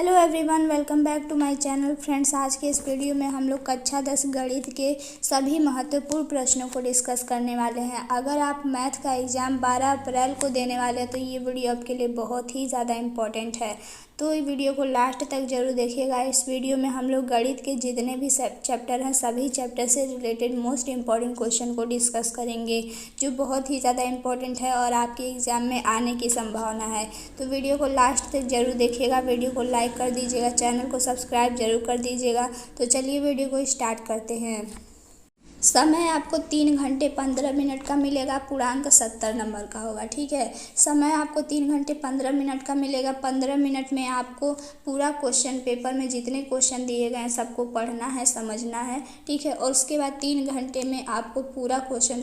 Hello everyone, welcome back to my channel. Friends, आज के इस वीडियो में हम लोग कक्षा 10 गणित के सभी महत्वपूर्ण प्रश्नों को डिस्कस करने वाले हैं। अगर आप मैथ का एग्ज़ाम 12 अप्रैल को देने वाले हैं तो ये वीडियो आपके लिए बहुत ही ज़्यादा इम्पोर्टेंट है, तो ये वीडियो को लास्ट तक ज़रूर देखिएगा। इस वीडियो में हम लोग गणित के जितने भी चैप्टर हैं सभी चैप्टर से रिलेटेड मोस्ट इम्पॉर्टेंट क्वेश्चन को डिस्कस करेंगे, जो बहुत ही ज़्यादा इम्पोर्टेंट है और आपके एग्ज़ाम में आने की संभावना है। तो वीडियो को लास्ट तक ज़रूर देखिएगा। वीडियो को लाइक कर दीजिएगा, चैनल को सब्सक्राइब जरूर कर दीजिएगा। तो चलिए वीडियो को स्टार्ट करते हैं। समय आपको 3 घंटे 15 मिनट का मिलेगा। पूर्णांक 70 नंबर का होगा। ठीक है, समय आपको 3 घंटे 15 मिनट का मिलेगा। 15 मिनट में आपको पूरा क्वेश्चन पेपर में जितने क्वेश्चन दिए गए हैं सबको पढ़ना है, समझना है। ठीक है, और उसके बाद 3 घंटे में आपको पूरा क्वेश्चन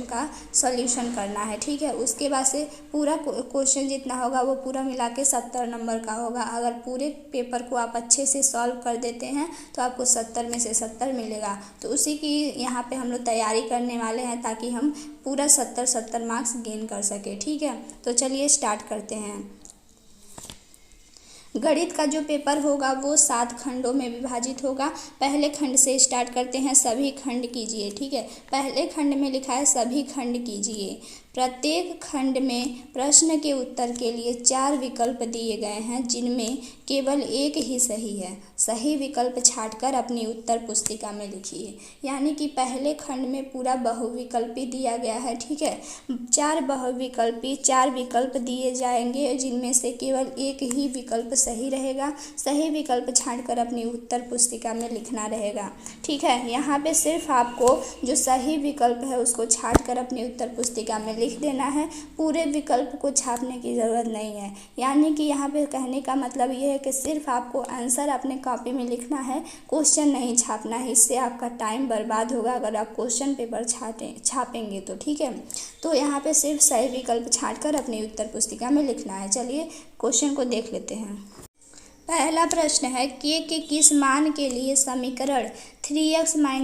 का सॉल्यूशन करना है। ठीक है, उसके बाद से पूरा क्वेश्चन जितना होगा वो पूरा मिला के 70 नंबर का होगा। अगर पूरे पेपर को आप अच्छे से सॉल्व कर देते हैं तो आपको 70 में से 70 मिलेगा। तो उसी की यहाँ पे हम लोग तैयारी करने वाले हैं ताकि हम पूरा 70 मार्क्स गेन कर सके। ठीक है, तो चलिए स्टार्ट करते हैं। गणित का जो पेपर होगा वो 7 खंडों में विभाजित होगा। पहले खंड से स्टार्ट करते हैं। सभी खंड कीजिए। ठीक है, पहले खंड में लिखा है सभी खंड कीजिए। प्रत्येक खंड में प्रश्न के उत्तर के लिए 4 विकल्प दिए गए हैं, जिनमें केवल एक ही सही है। सही विकल्प छांटकर अपनी उत्तर पुस्तिका में लिखिए। यानी कि पहले खंड में पूरा बहुविकल्पी दिया गया है। ठीक है, 4 विकल्प दिए जाएंगे, जिनमें से केवल एक ही विकल्प सही रहेगा। सही विकल्प छांटकर अपनी उत्तर पुस्तिका में लिखना रहेगा। ठीक है, यहाँ पे सिर्फ आपको जो सही विकल्प है उसको छांटकर अपनी उत्तर पुस्तिका में लिख देना है। पूरे विकल्प को छापने की ज़रूरत नहीं है। यानी कि यहाँ पे कहने का मतलब ये है कि सिर्फ आपको आंसर अपने कॉपी में लिखना है, क्वेश्चन नहीं छापना है। इससे आपका टाइम बर्बाद होगा अगर आप क्वेश्चन पेपर छापेंगे तो। ठीक है, तो यहाँ पे सिर्फ सही विकल्प छांटकर अपनी उत्तर पुस्तिका में लिखना है। चलिए क्वेश्चन को देख लेते हैं। पहला प्रश्न है, के किस मान के लिए समीकरण 3x - y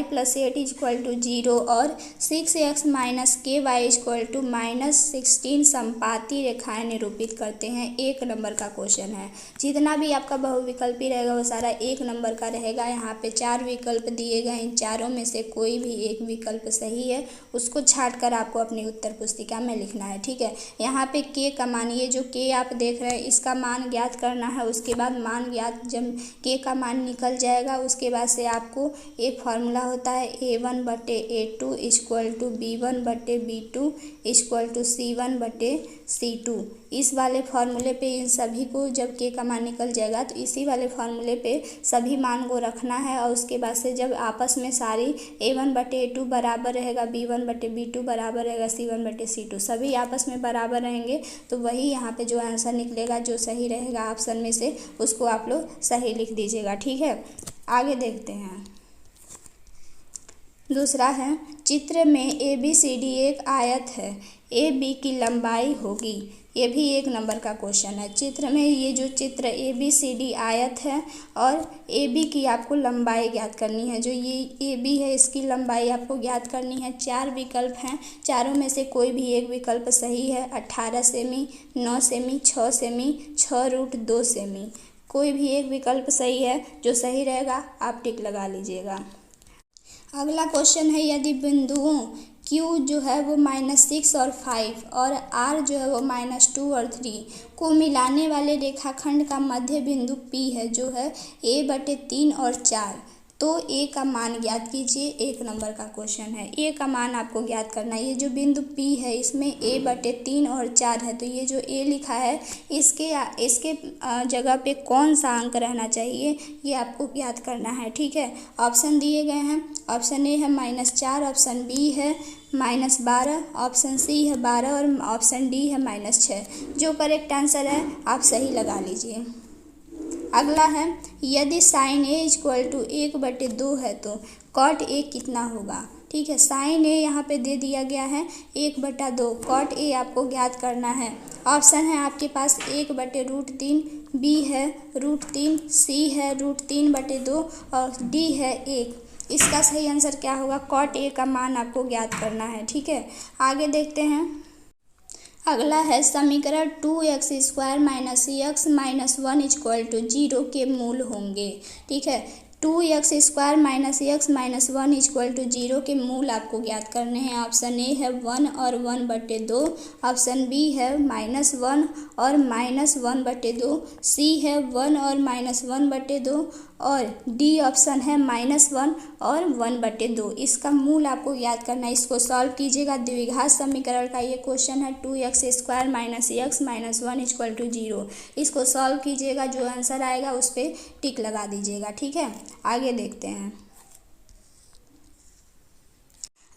+ 8 = 0 और 6x - ky = -16 समपाती रेखाएं निरूपित करते हैं। 1 नंबर का क्वेश्चन है। जितना भी आपका बहुविकल्पी रहेगा वो सारा 1 नंबर का रहेगा। यहाँ पे 4 विकल्प दिए गए, इन चारों में से कोई भी एक विकल्प सही है, उसको छांट कर आपको अपनी उत्तर पुस्तिका में लिखना है। ठीक है, यहाँ पे के का मान, ये जो के आप देख रहे हैं इसका मान ज्ञात करना है। उसके बाद मान ज्ञात, जब के का मान निकल जाएगा उसके बाद से आपको एक फार्मूला होता है A1/A2 = B1/B2 = C1/C2। इस वाले फार्मूले पे इन सभी को, जब के का मान निकल जाएगा तो इसी वाले फार्मूले पे सभी मान को रखना है। और उसके बाद से जब आपस में सारी A1/A2 बराबर रहेगा, B1/B2 बराबर रहेगा, C1/C2 सभी आपस में बराबर रहेंगे तो वही यहाँ पे जो आंसर निकलेगा, जो सही रहेगा ऑप्शन में से, उसको आप लोग सही लिख दीजिएगा। ठीक है, आगे देखते हैं। दूसरा है, चित्र में ABCD एक आयत है। AB की लंबाई होगी। ये भी 1 नंबर का क्वेश्चन है। चित्र में ये जो चित्र ABCD आयत है और AB की आपको लंबाई ज्ञात करनी है। जो ये AB है इसकी लंबाई आपको ज्ञात करनी है। 4 विकल्प हैं, चारों में से कोई भी एक विकल्प सही है। 18 सेमी, 9 सेमी, 6 सेमी, 6√2 सेमी, कोई भी एक विकल्प सही है। जो सही रहेगा आप टिक लगा लीजिएगा। अगला क्वेश्चन है, यदि बिंदुओं Q जो है वो -6 और 5 और R जो है वो -2 और 3 को मिलाने वाले रेखाखंड का मध्य बिंदु P है, जो है A/3 और 4, तो A का मान ज्ञात कीजिए। 1 नंबर का क्वेश्चन है। A का मान आपको ज्ञात करना है। ये जो बिंदु P है इसमें A/3 और 4 है, तो ये जो A लिखा है इसके जगह पे कौन सा अंक रहना चाहिए ये आपको ज्ञात करना है। ठीक है, ऑप्शन दिए गए हैं। ऑप्शन ए है -4, ऑप्शन बी है -12, ऑप्शन सी है 12 और ऑप्शन डी है -6। जो करेक्ट आंसर है आप सही लगा लीजिए। अगला है, यदि sin A = 1/2 है तो cot A कितना होगा। ठीक है, sin A यहाँ पे दे दिया गया है 1/2, cot A आपको ज्ञात करना है। ऑप्शन है आपके पास 1/√3, B है √3, C है √3/2 और D है 1। इसका सही आंसर क्या होगा, cot A का मान आपको ज्ञात करना है। ठीक है, आगे देखते हैं। अगला है समीकरण 2x² minus x minus 1 equal to 0 के मूल होंगे। ठीक है, 2x² minus x minus 1 equal to 0 के मूल आपको ज्ञात करने हैं। ऑप्शन ए है 1 और 1/2, ऑप्शन बी है -1 और -1/2, सी है 1 और -1/2 और डी ऑप्शन है -1 और 1/2। इसका मूल आपको याद करना है। इसको सॉल्व कीजिएगा। द्विघात समीकरण का ये क्वेश्चन है 2x² minus x minus 1 equal to 0। इसको सॉल्व कीजिएगा, जो आंसर आएगा उस पर टिक लगा दीजिएगा। ठीक है, आगे देखते हैं।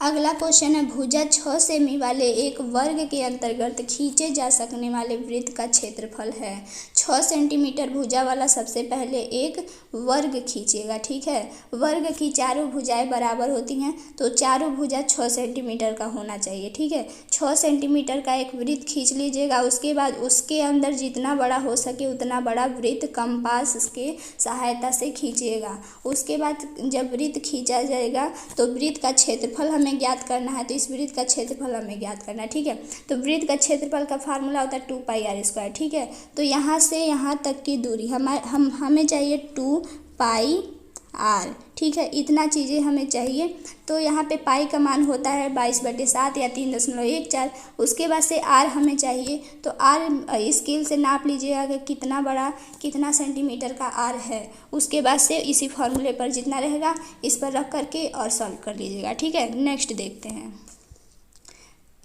अगला क्वेश्चन है भुजा 6 सेमी वाले एक वर्ग के अंतर्गत खींचे जा सकने वाले वृत्त का क्षेत्रफल है। 6 सेंटीमीटर भुजा वाला सबसे पहले एक वर्ग खींचिएगा। ठीक है, वर्ग की चारों भुजाएं बराबर होती हैं, तो चारों भुजा 6 सेंटीमीटर का होना चाहिए। ठीक है, 6 सेंटीमीटर का एक वृत्त खींच लीजिएगा। उसके बाद उसके अंदर जितना बड़ा हो सके उतना बड़ा वृत्त कंपास के सहायता से खींचिएगा। उसके बाद जब वृत्त खींचा जाएगा तो वृत्त का क्षेत्रफल हमें ज्ञात करना है। तो इस वृत्त का क्षेत्रफल हमें ज्ञात करना है। ठीक है, तो वृत्त का क्षेत्रफल का फार्मूला होता है 2πr²। ठीक है, तो यहाँ से यहाँ तक की दूरी हमें चाहिए 2πr। ठीक है, इतना चीज़ें हमें चाहिए। तो यहाँ पे पाई का मान होता है 22/7 या 3.14। उसके बाद से आर हमें चाहिए, तो आर स्केल से नाप लीजिएगा कि कितना बड़ा कितना सेंटीमीटर का आर है। उसके बाद से इसी फॉर्मूले पर जितना रहेगा इस पर रख करके और सॉल्व कर लीजिएगा। ठीक है, नेक्स्ट देखते हैं।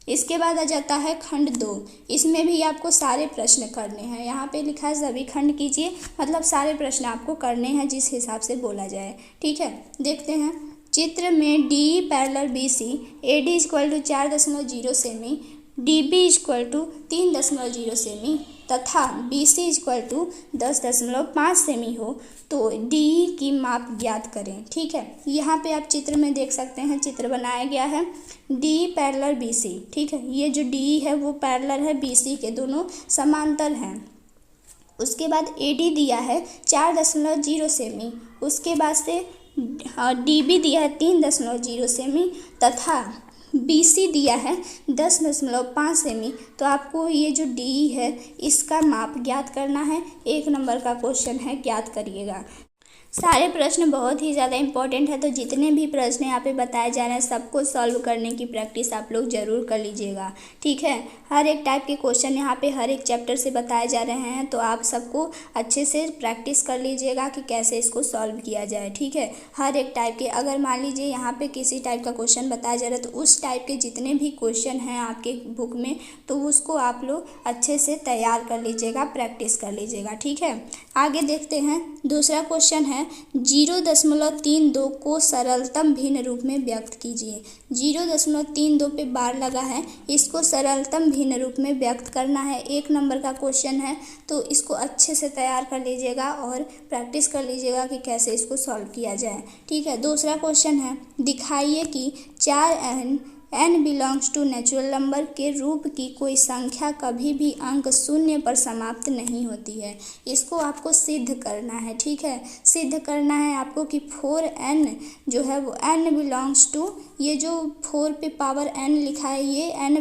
इसके बाद आ जाता है खंड 2। इसमें भी आपको सारे प्रश्न करने हैं। यहाँ पे लिखा है सभी खंड कीजिए, मतलब सारे प्रश्न आपको करने हैं जिस हिसाब से बोला जाए। ठीक है, देखते हैं। चित्र में D parallel BC, AD equal to 4.0 सेमी, DB इक्वल टू 3.0 सेमी तथा BC इक्वल टू 10.5 सेमी हो तो D की माप ज्ञात करें। ठीक है, यहाँ पे आप चित्र में देख सकते हैं, चित्र बनाया गया है D पैरेलल BC। ठीक है, ये जो D है वो पैरेलल है BC के, दोनों समांतर हैं। उसके बाद AD दिया है 4.0 सेमी, उसके बाद से DB दिया है 3.0 सेमी तथा BC दिया है 10.5 सेमी। तो आपको ये जो D है इसका माप ज्ञात करना है। 1 नंबर का क्वेश्चन है, ज्ञात करिएगा। सारे प्रश्न बहुत ही ज़्यादा इंपॉर्टेंट है, तो जितने भी प्रश्न यहाँ पे बताए जा रहे हैं सबको सॉल्व करने की प्रैक्टिस आप लोग ज़रूर कर लीजिएगा। ठीक है, हर एक टाइप के क्वेश्चन यहाँ पे हर एक चैप्टर से बताए जा रहे हैं, तो आप सबको अच्छे से प्रैक्टिस कर लीजिएगा कि कैसे इसको सॉल्व किया जाए। ठीक है, हर एक टाइप के, अगर मान लीजिए यहाँ पे किसी टाइप का क्वेश्चन बताया जा रहा है तो उस टाइप के जितने भी क्वेश्चन हैं आपके बुक में तो उसको आप लोग अच्छे से तैयार कर लीजिएगा, प्रैक्टिस कर लीजिएगा। ठीक है, आगे देखते हैं। दूसरा क्वेश्चन है 0.32 को सरलतम भिन्न रूप में व्यक्त कीजिए। 0.32 पे बार लगा है, इसको सरलतम भिन्न रूप में व्यक्त करना है। 1 नंबर का क्वेश्चन है, तो इसको अच्छे से तैयार कर लीजिएगा और प्रैक्टिस कर लीजिएगा कि कैसे इसको सॉल्व किया जाए। ठीक है, दूसरा क्वेश्चन है दिखाइए कि 4n belongs to natural number के रूप की कोई संख्या कभी भी अंक 0 पर समाप्त नहीं होती है। इसको आपको सिद्ध करना है। ठीक है, सिद्ध करना है आपको कि 4n जो है वो n बिलोंग्स टू, ये जो 4 पे पावर n लिखा है ये n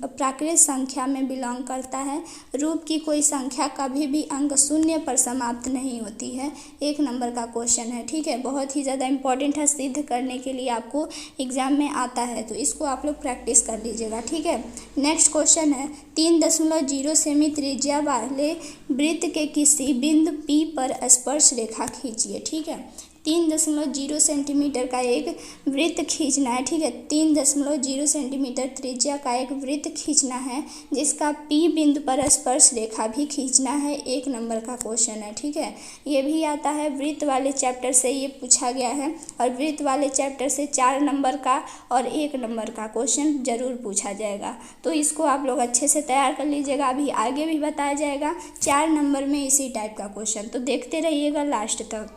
प्राकृत संख्या में बिलोंग करता है। रूप की कोई संख्या कभी भी अंक 0 पर समाप्त नहीं होती है। 1 नंबर का क्वेश्चन है। ठीक है, बहुत ही ज़्यादा इंपॉर्टेंट है, सिद्ध करने के लिए आपको एग्जाम में आता है, तो इसको आप लोग प्रैक्टिस कर लीजिएगा। ठीक है, नेक्स्ट क्वेश्चन है 3.0 सेमी त्रिज्या वाले वृत्त के किसी बिंदु P पर स्पर्श रेखा खींचिए। ठीक है, 3.0 सेंटीमीटर का एक वृत्त खींचना है। ठीक है, 3.0 सेंटीमीटर त्रिज्या का एक वृत्त खींचना है जिसका P बिंदु पर स्पर्श रेखा भी खींचना है। 1 नंबर का क्वेश्चन है। ठीक है, ये भी आता है वृत्त वाले चैप्टर से, ये पूछा गया है और वृत्त वाले चैप्टर से 4 नंबर का और 1 नंबर का क्वेश्चन जरूर पूछा जाएगा। तो इसको आप लोग अच्छे से तैयार कर लीजिएगा। अभी आगे भी बताया जाएगा 4 नंबर में इसी टाइप का क्वेश्चन, तो देखते रहिएगा लास्ट तक।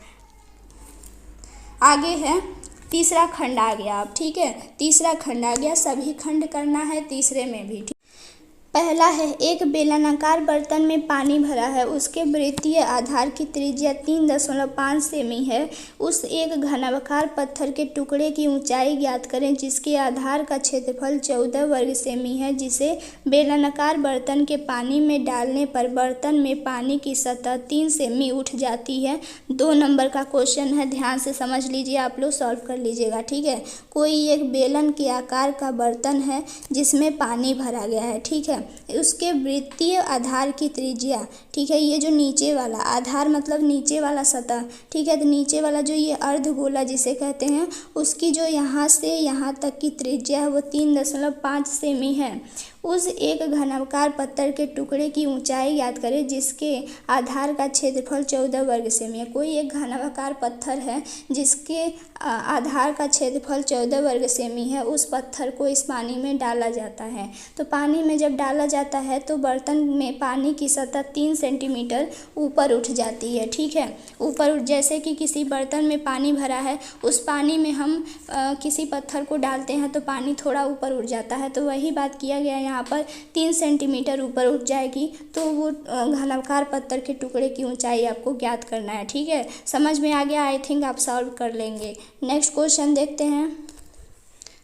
आगे है तीसरा खंड आ गया अब। ठीक है, तीसरा खंड आ गया, सभी खंड करना है तीसरे में भी। ठीक, पहला है, एक बेलनाकार बर्तन में पानी भरा है, उसके वृत्तीय आधार की त्रिज्या 3.5 सेमी है। उस एक घनाकार पत्थर के टुकड़े की ऊंचाई ज्ञात करें जिसके आधार का क्षेत्रफल 14 वर्ग सेमी है, जिसे बेलनाकार बर्तन के पानी में डालने पर बर्तन में पानी की सतह 3 सेमी उठ जाती है। 2 नंबर का क्वेश्चन है, ध्यान से समझ लीजिए, आप लोग सॉल्व कर लीजिएगा। ठीक है, कोई एक बेलन के आकार का बर्तन है जिसमें पानी भरा गया है। ठीक है, उसके वृत्तीय आधार की त्रिज्या, ठीक है, ये जो नीचे वाला आधार मतलब नीचे वाला सतह, ठीक है, तो नीचे वाला जो ये अर्धगोला जिसे कहते हैं, उसकी जो यहाँ से यहाँ तक की त्रिज्या है वो 3.5 सेमी है। उस एक घनाकार पत्थर के टुकड़े की ऊंचाई ज्ञात करें जिसके आधार का क्षेत्रफल 14 वर्ग सेमी है। कोई एक घनाकार पत्थर है जिसके आधार का क्षेत्रफल 14 वर्ग सेमी है, उस पत्थर को इस पानी में डाला जाता है। तो पानी में जब डाला जाता है तो बर्तन में पानी की सतह 3 सेंटीमीटर ऊपर उठ जाती है। ठीक है, ऊपर उठ, जैसे कि किसी बर्तन में पानी भरा है, उस पानी में हम किसी पत्थर को डालते हैं तो पानी थोड़ा ऊपर उठ जाता है, तो वही बात किया गया यहाँ पर 3 सेंटीमीटर ऊपर उठ जाएगी, तो वो घनाकार पत्थर के टुकड़े की ऊंचाई आपको ज्ञात करना है। ठीक है, समझ में आ गया? आई थिंक आप सॉल्व कर लेंगे। नेक्स्ट क्वेश्चन देखते हैं।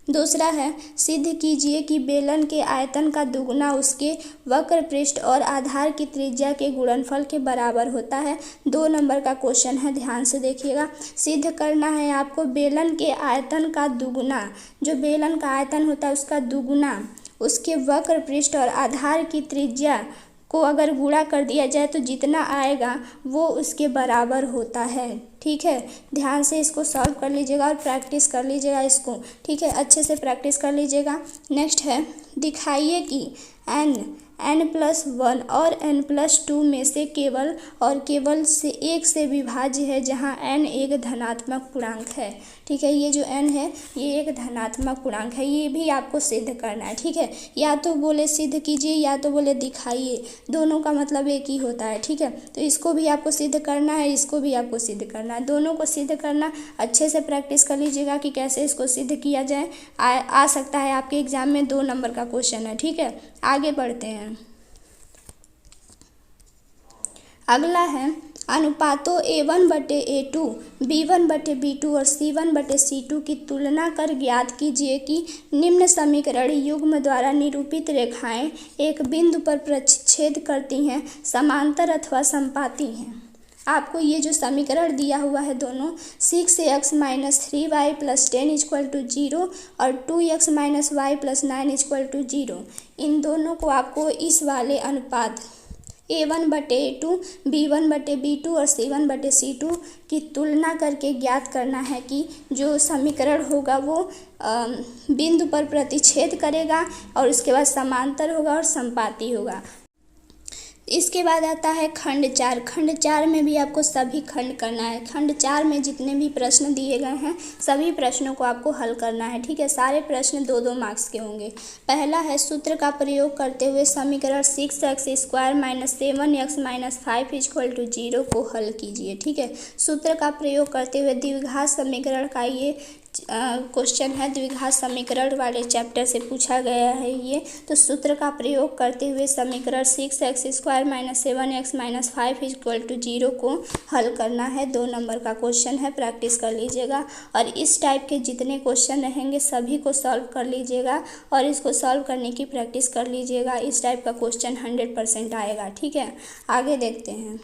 दूसरा है, सिद्ध कीजिए कि बेलन के आयतन का दुगुना उसके वक्र पृष्ठ और आधार की त्रिज्या के गुणनफल के बराबर होता है। 2 नंबर का क्वेश्चन है, ध्यान से देखिएगा। सिद्ध करना है आपको बेलन के आयतन का दुगुना, जो बेलन का आयतन होता है उसका दुगुना उसके वक्र पृष्ठ और आधार की त्रिज्या को अगर गुणा कर दिया जाए तो जितना आएगा वो उसके बराबर होता है। ठीक है, ध्यान से इसको सॉल्व कर लीजिएगा और प्रैक्टिस कर लीजिएगा इसको। ठीक है, अच्छे से प्रैक्टिस कर लीजिएगा। नेक्स्ट है, दिखाइए कि n+1 और n+2 में से केवल से एक से विभाज्य है जहाँ n एक धनात्मक पूर्णांक है। ठीक है, ये जो n है ये एक धनात्मक पूर्णांक है, ये भी आपको सिद्ध करना है। ठीक है, या तो बोले सिद्ध कीजिए या तो बोले दिखाइए, दोनों का मतलब एक ही होता है। ठीक है, तो इसको भी आपको सिद्ध करना है, इसको भी आपको सिद्ध करना है, दोनों को सिद्ध करना। अच्छे से प्रैक्टिस कर लीजिएगा कि कैसे इसको सिद्ध किया जाए। आ सकता है आपके एग्जाम में 2 नंबर का क्वेश्चन है। ठीक है, आगे बढ़ते हैं। अगला है, अनुपातों A1/A2, B1/B2 और C1/C2 की तुलना कर ज्ञात कीजिए कि निम्न समीकरण युग्म द्वारा निरूपित रेखाएं एक बिंदु पर प्रतिच्छेद करती हैं, समांतर अथवा संपाती हैं। आपको ये जो समीकरण दिया हुआ है दोनों, 6x - 3y + 10 = 0 और 2x - y + 9 = 0, इन दोनों को आपको इस वाले अनुपात A1/A2, B1/B2 और C1/C2 की तुलना करके ज्ञात करना है कि जो समीकरण होगा वो बिंदु पर प्रतिच्छेद करेगा और उसके बाद समांतर होगा और संपाती होगा। इसके बाद आता है खंड 4। खंड 4 में भी आपको सभी खंड करना है। खंड 4 में जितने भी प्रश्न दिए गए हैं सभी प्रश्नों को आपको हल करना है। ठीक है, सारे प्रश्न 2-2 मार्क्स के होंगे। पहला है, सूत्र का प्रयोग करते हुए समीकरण 6x² - 7x - 5 = 0 को हल कीजिए। ठीक है, सूत्र का प्रयोग करते हुए द्विघात समीकरण का ये क्वेश्चन है, द्विघात समीकरण वाले चैप्टर से पूछा गया है ये। तो सूत्र का प्रयोग करते हुए समीकरण 6x² - 7x - 5 = 0 को हल करना है। 2 नंबर का क्वेश्चन है, प्रैक्टिस कर लीजिएगा और इस टाइप के जितने क्वेश्चन रहेंगे सभी को सॉल्व कर लीजिएगा और इसको सॉल्व करने की प्रैक्टिस कर लीजिएगा। इस टाइप का क्वेश्चन 100% आएगा। ठीक है, आगे देखते हैं।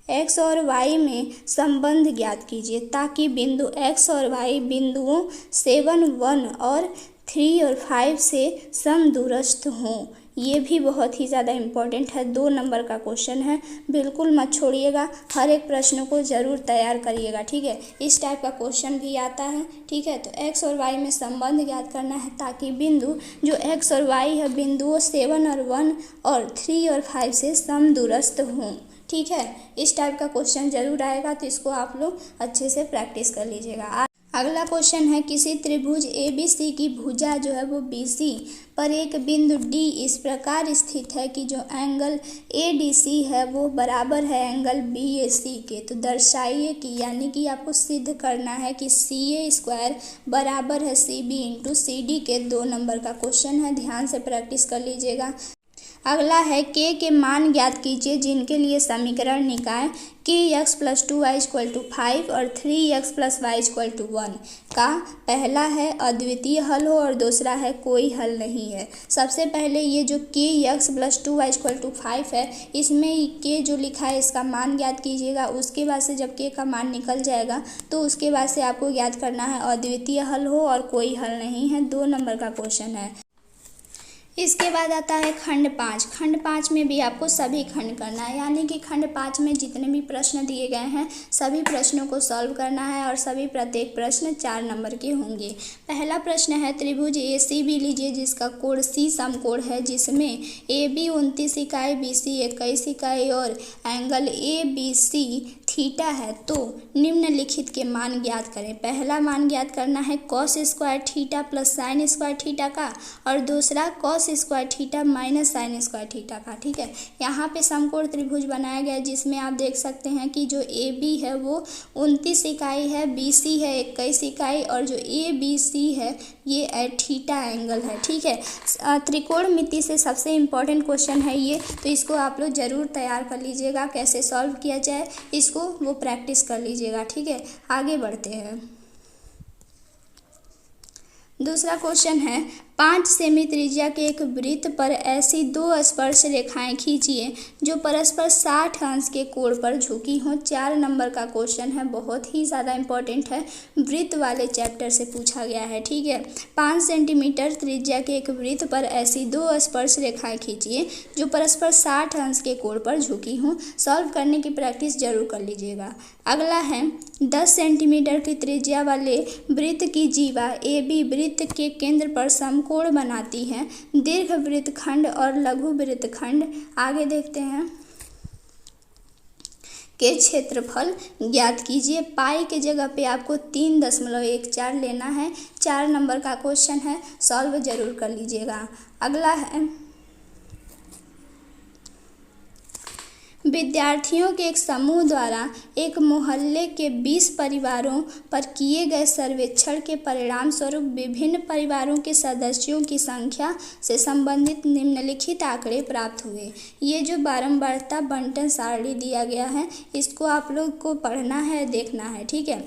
x और y में संबंध ज्ञात कीजिए ताकि बिंदु x और y बिंदुओं 7, 1 और 3 और 5 से समदूरस्थ हों। ये भी बहुत ही ज़्यादा इम्पोर्टेंट है, 2 नंबर का क्वेश्चन है, बिल्कुल मत छोड़िएगा, हर एक प्रश्न को ज़रूर तैयार करिएगा। ठीक है, इस टाइप का क्वेश्चन भी आता है। ठीक है, तो x और y में संबंध ज्ञात करना है ताकि बिंदु जो x और y है बिंदुओं 7 और 1 और 3 और 5 से समदूरस्थ हों। ठीक है, इस टाइप का क्वेश्चन जरूर आएगा, तो इसको आप लोग अच्छे से प्रैक्टिस कर लीजिएगा। अगला क्वेश्चन है, किसी त्रिभुज ABC की भुजा जो है वो BC पर एक बिंदु D इस प्रकार स्थित है कि जो एंगल ADC है वो बराबर है एंगल BAC के। तो दर्शाइए कि, यानी कि आपको सिद्ध करना है कि CA² बराबर है CB × CD के। 2 नंबर का क्वेश्चन है, ध्यान से प्रैक्टिस कर लीजिएगा। अगला है के मान ज्ञात कीजिए जिनके लिए समीकरण निकाय kx + 2y = 5 और 3x + y = 1 का पहला है अद्वितीय हल हो और दूसरा है कोई हल नहीं है। सबसे पहले ये जो kx + 2y = 5 है, इसमें k जो लिखा है इसका मान ज्ञात कीजिएगा। उसके बाद से जब k का मान निकल जाएगा तो उसके बाद से आपको ज्ञात करना है अद्वितीय हल हो और कोई हल नहीं है। 2 नंबर का क्वेश्चन है। इसके बाद आता है खंड 5। खंड 5 में भी आपको सभी खंड करना है, यानी कि खंड 5 में जितने भी प्रश्न दिए गए हैं सभी प्रश्नों को सॉल्व करना है और सभी प्रत्येक प्रश्न 4 नंबर के होंगे। पहला प्रश्न है त्रिभुज ACB लीजिए जिसका कोण C समकोण है, जिसमें AB 29 इकाई, BC 21 इकाई और एंगल ABC थीटा है, तो निम्नलिखित के मान ज्ञात करें। पहला मान ज्ञात करना है cos square theta plus sine square theta का और दूसरा cos square theta minus sine square theta का। ठीक है, यहाँ पे समकोण त्रिभुज बनाया गया है जिसमें आप देख सकते हैं कि जो AB है वो 29 इकाई है, BC है 21 इकाई और जो ABC है ये थीटा एंगल है। ठीक है, त्रिकोणमिति से सबसे इम्पोर्टेंट क्वेश्चन है ये, तो इसको आप लोग ज़रूर तैयार कर लीजिएगा। कैसे सॉल्व किया जाए इसको वो प्रैक्टिस कर लीजिएगा। ठीक है, आगे बढ़ते हैं। दूसरा क्वेश्चन है 5 सेमी त्रिज्या के एक वृत्त पर ऐसी 2 स्पर्श रेखाएं खींचिए जो परस्पर 60 अंश के कोण पर झुकी हों। 4 नंबर का क्वेश्चन है, बहुत ही ज़्यादा इंपॉर्टेंट है, वृत्त वाले चैप्टर से पूछा गया है। ठीक है, 5 सेंटीमीटर त्रिज्या के एक वृत्त पर ऐसी 2 स्पर्श रेखाएं खींचिए जो परस्पर 60 अंश के कोण पर झुकी हों। सॉल्व करने की प्रैक्टिस जरूर कर लीजिएगा। अगला है 10 सेंटीमीटर की त्रिज्या वाले वृत्त की जीवा AB वृत्त के केंद्र पर समकोण बनाती है। दीर्घ वृत्तखंड और लघु वृत्तखंड आगे देखते हैं के क्षेत्रफल ज्ञात कीजिए। पाई के जगह पे आपको 3.14 लेना है। 4 नंबर का क्वेश्चन है, सॉल्व जरूर कर लीजिएगा। अगला है विद्यार्थियों के एक समूह द्वारा एक मोहल्ले के 20 परिवारों पर किए गए सर्वेक्षण के परिणाम स्वरूप विभिन्न परिवारों के सदस्यों की संख्या से संबंधित निम्नलिखित आंकड़े प्राप्त हुए। ये जो बारंबारता बंटन सारणी दिया गया है इसको आप लोग को पढ़ना है, देखना है। ठीक है,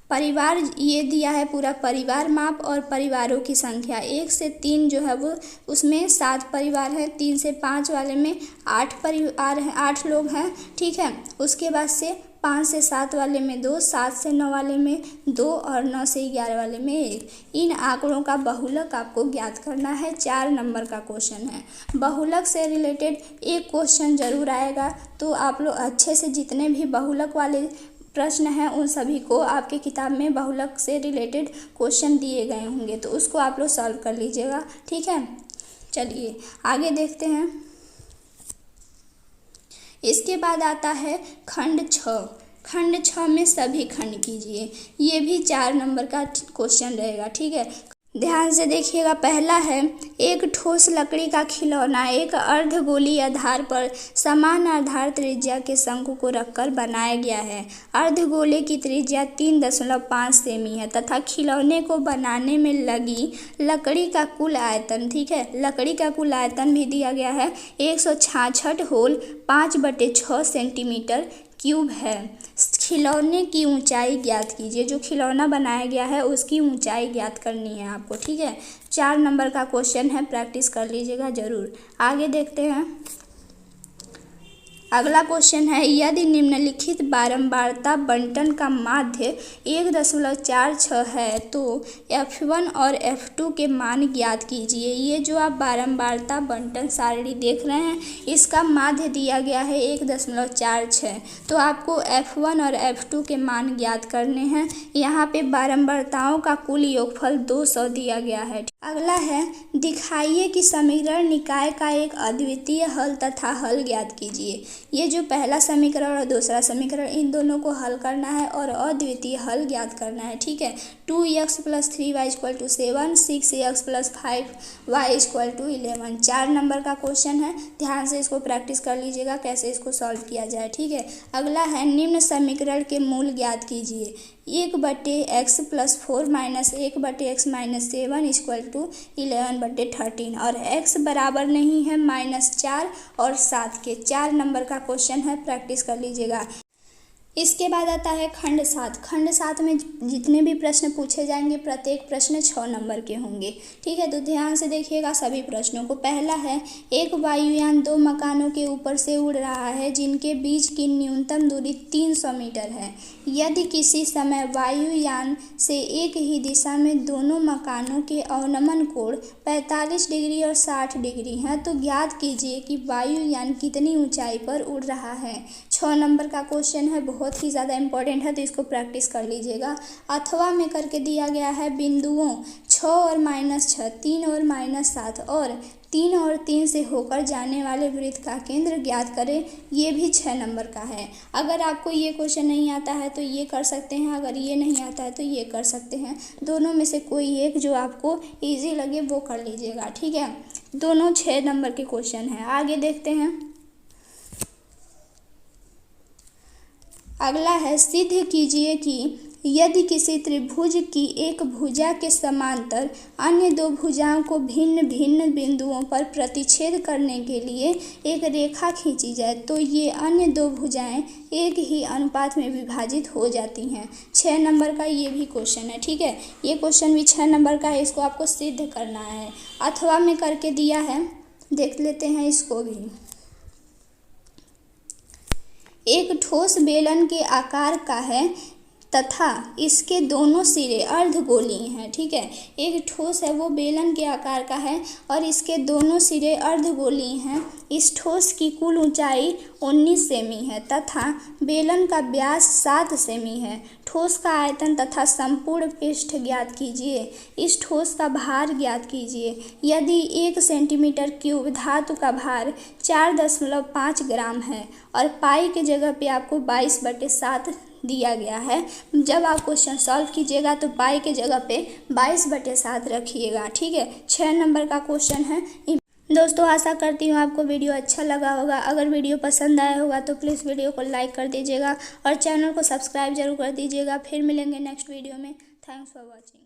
परिवार ये दिया है पूरा परिवार माप और परिवारों की संख्या 1 से 3 जो है वो उसमें 7 परिवार है, 3 से 5 वाले में 8 परिवार हैं, 8 लोग हैं। ठीक है, उसके बाद से 5 से 7 वाले में 2, 7 से 9 वाले में 2 और 9 से 11 वाले में 1। इन आंकड़ों का बहुलक आपको ज्ञात करना है। 4 नंबर का क्वेश्चन है। बहुलक से रिलेटेड एक क्वेश्चन जरूर आएगा, तो आप लोग अच्छे से जितने भी बहुलक वाले प्रश्न हैं उन सभी को आपके किताब में बहुलक से रिलेटेड क्वेश्चन दिए गए होंगे, तो उसको आप लोग सॉल्व कर लीजिएगा। ठीक है, चलिए आगे देखते हैं। इसके बाद आता है खंड 6। खंड 6 में सभी खंड कीजिए। ये भी 4 नंबर का क्वेश्चन रहेगा। ठीक है, ध्यान से देखिएगा। पहला है एक ठोस लकड़ी का खिलौना एक अर्धगोलीय आधार पर समान आधार त्रिज्या के शंकु को रखकर बनाया गया है। अर्धगोले की त्रिज्या 3.5 सेमी है तथा खिलौने को बनाने में लगी लकड़ी का कुल आयतन, ठीक है, लकड़ी का कुल आयतन भी दिया गया है 166 होल 5/6 सेंटीमीटर क्यूब है। खिलौने की ऊंचाई ज्ञात कीजिए। जो खिलौना बनाया गया है उसकी ऊंचाई ज्ञात करनी है आपको। ठीक है, 4 नंबर का क्वेश्चन है, प्रैक्टिस कर लीजिएगा जरूर। आगे देखते हैं। अगला क्वेश्चन है यदि निम्नलिखित बारंबारता बंटन का माध्य 1.46 है तो F1 और F2 के मान ज्ञात कीजिए। ये जो आप बारंबारता बंटन सारणी देख रहे हैं इसका माध्य दिया गया है 1.46, तो आपको F1 और F2 के मान ज्ञात करने हैं। यहाँ पे बारंबारताओं का कुल योगफल 200 दिया गया है। अगला है दिखाइए कि समीकरण निकाय का एक अद्वितीय हल तथा हल ज्ञात कीजिए। ये जो पहला समीकरण और दूसरा समीकरण इन दोनों को हल करना है और अद्वितीय हल ज्ञात करना है। ठीक है, 2x + 3y = 7, 6x + 5y = 11। 4 number का क्वेश्चन है, ध्यान से इसको प्रैक्टिस कर लीजिएगा कैसे इसको सॉल्व किया जाए। ठीक है, अगला है निम्न समीकरण के मूल ज्ञात कीजिए। 1/x + 4 - 1/x - 7 = 11/13 और x बराबर नहीं है -4 और 7 के। 4 नंबर का क्वेश्चन है, प्रैक्टिस कर लीजिएगा। इसके बाद आता है खंड 7। खंड 7 में जितने भी प्रश्न पूछे जाएंगे प्रत्येक प्रश्न 6 नंबर के होंगे। ठीक है, तो ध्यान से देखिएगा सभी प्रश्नों को। पहला है, एक वायुयान 2 मकानों के ऊपर से उड़ रहा है जिनके बीच की न्यूनतम दूरी 300 मीटर है। यदि किसी समय वायुयान से एक ही दिशा में दोनों मकानों के अवनमन कोण 45 डिग्री और 60 डिग्री हैं तो ज्ञात कीजिए कि वायुयान कितनी ऊंचाई पर उड़ रहा है। 6 नंबर का क्वेश्चन है, बहुत ही ज़्यादा इंपॉर्टेंट है, तो इसको प्रैक्टिस कर लीजिएगा। अथवा में करके दिया गया है बिंदुओं 6 और -6, 3 और -7 और 3 और 3 से होकर जाने वाले वृत्त का केंद्र ज्ञात करें। ये भी 6 नंबर का है। अगर आपको ये क्वेश्चन नहीं आता है तो ये कर सकते हैं, अगर ये नहीं आता है तो ये कर सकते हैं। दोनों में से कोई एक जो आपको ईजी लगे वो कर लीजिएगा। ठीक है, दोनों 6 नंबर के क्वेश्चन हैं। आगे देखते हैं। अगला है, सिद्ध कीजिए कि यदि किसी त्रिभुज की एक भुजा के समांतर अन्य 2 भुजाओं को भिन्न भिन्न बिंदुओं पर प्रतिच्छेद करने के लिए एक रेखा खींची जाए तो ये अन्य 2 भुजाएं एक ही अनुपात में विभाजित हो जाती हैं। 6 नंबर का ये भी क्वेश्चन है। ठीक है, ये क्वेश्चन भी 6 नंबर का है, इसको आपको सिद्ध करना है। अथवा में करके दिया है, देख लेते हैं इसको भी। एक ठोस बेलन के आकार का है तथा इसके दोनों सिरे अर्धगोलीय हैं। ठीक है, एक ठोस है वो बेलन के आकार का है और इसके दोनों सिरे अर्धगोलीय हैं। इस ठोस की कुल ऊंचाई 19 सेमी है तथा बेलन का व्यास 7 सेमी है। ठोस का आयतन तथा संपूर्ण पृष्ठ ज्ञात कीजिए। इस ठोस का भार ज्ञात कीजिए। यदि 1 सेंटीमीटर क्यूब धातु का भार 4.5 ग्राम है और पाई के जगह पे आपको 22/7 दिया गया है। जब आप क्वेश्चन सॉल्व कीजिएगा तो पाई के जगह पे 22/7 रखिएगा। ठीक है, 6 नंबर का क्वेश्चन है। दोस्तों, आशा करती हूँ आपको वीडियो अच्छा लगा होगा। अगर वीडियो पसंद आया होगा तो प्लीज़ वीडियो को लाइक कर दीजिएगा और चैनल को सब्सक्राइब जरूर कर दीजिएगा। फिर मिलेंगे नेक्स्ट वीडियो में। Thanks for watching.